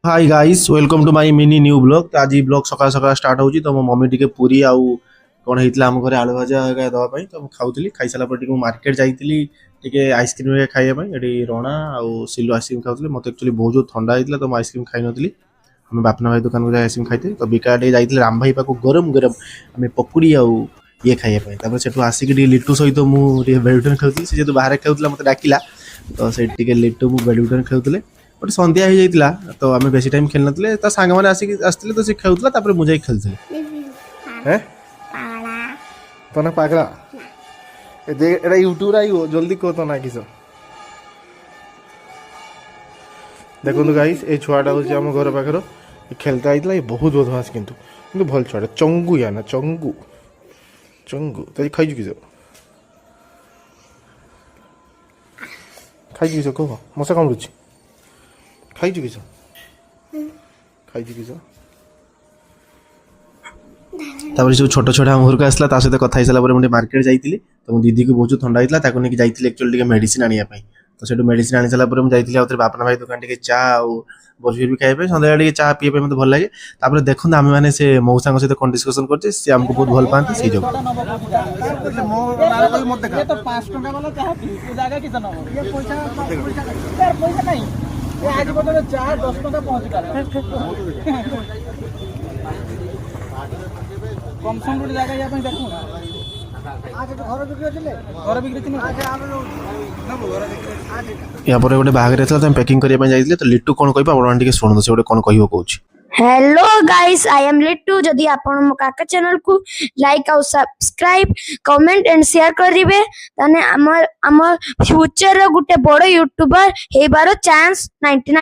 Hi guys welcome to my mini new blog. तो आज blog सकाळ सकाळ स्टार्ट होची। तो मो मम्मी टिके पूरी आउ कोन हेतला हम घरे आलू भजा का दवा पई तो खाउतली खाई साला पर टिके मार्केट जाईतली टिके आइसक्रीम रे खाइया पई एडी रोना आउ सिलो आइसक्रीम खाउतली। मते एक्चुअली बहुत जो ठंडा हेतला तो आइसक्रीम खाइ नतली। हम बापना भाई दुकान को जाय आइसक्रीम खाइते तो बिका डे जाईतले राम भाई पाको गरम गरम हमें पकुड़ी आउ ये खाइया पई। तापर सेठु आसी के लिट्टू सहित मु टिके बैडमिंटन खेलती से जेतु बाहर खेलतला मते डाकिला तो से टिके लिट्टू मु बैडमिंटन खेलतले। ଗୋଟେ ସନ୍ଧ୍ୟା ହେଇଯାଇଥିଲା ତ ଆମେ ବେଶୀ ଟାଇମ୍ ଖେଳି ନଥିଲେ ତା ସାଙ୍ଗମାନେ ଆସିକି ଆସିଥିଲେ ତ ସେ ଖେଳୁଥିଲା ତାପରେ ମୁଁ ଯାଇ ଖେଳୁଥିଲି। ତ ନା ପାଗଳା ଏଟା ୟୁଟ୍ୟୁବରେ ଆଇବ ଜଲ୍ଦି କହ ତ ନା କିସ। ଦେଖନ୍ତୁ ଗାଇସ୍ ଏ ଛୁଆଟା ହେଉଛି ଆମ ଘର ପାଖର ଖେଳତା ହେଇଥିଲା ଏ ବହୁତ ବଦମାସ କିନ୍ତୁ କିନ୍ତୁ ଭଲ ଛୁଆଟା ଚଙ୍ଗୁ ୟା ନା ଚଙ୍ଗୁ ଚଙ୍ଗୁ ତ ଖାଇଛୁ କିସ ଖାଇଛୁ କିସ କହ ମଶା କାମୁଡୁଛି ଖାଇଛୁ କିସ ଖାଇଛୁ କିସ। ତାପରେ ଯେଉଁ ଛୋଟ ଛୋଟ ଆମ ଘରକୁ ଆସିଲା ତା ସହିତ କଥା ହେଇସାରିଲା ପରେ ମୁଁ ଟିକେ ମାର୍କେଟ ଯାଇଥିଲି ତ ମୋ ଦିଦିକୁ ବହୁତ ଥଣ୍ଡା ହେଇଥିଲା ତାକୁ ନେଇକି ଯାଇଥିଲି ଆକ୍ଚୁଆଲି ଟିକେ ମେଡ଼ିସିନ ଆଣିବା ପାଇଁ। ତ ସେଠୁ ମେଡ଼ିସିନ ଆଣି ସାରିଲା ପରେ ମୁଁ ଯାଇଥିଲି ଆଉ ଥରେ ବାପନା ଭାଇ ଦୋକାନ ଟିକେ ଚା ଆଉ ବର୍ଫି ବି ଖାଇବା ପାଇଁ ସନ୍ଧ୍ୟାବେଳେ ଟିକେ ଚା ପିଇବା ପାଇଁ ମୋତେ ଭଲ ଲାଗେ। ତାପରେ ଦେଖନ୍ତୁ ଆମେମାନେ ସେ ମଉସାଙ୍କ ସହିତ କ'ଣ ଡିସ୍କସନ୍ କରୁଛେ ସେ ଆମକୁ ବହୁତ ଭଲ ପାଆନ୍ତି ସେଇ ଯୋଗୁଁ। आज बदले 4-10 टका पहुंच कम सम गोटे जगह या देखू घर बिक्री यहाँ पर गोटे बाहर तो पैकिंग करने जाइए तो लिट्टू कौन कह आप शुणु से गोटे कौन कह कौन। हेलो गाइस आई एम लिट्टू जदि आपण मो काका चैनल को लाइक और सब्सक्राइब कमेंट एंड शेयर करिवे ताने हमर फ्यूचर रो गुटे बड़ यूट्यूबर हेबारो चांस 99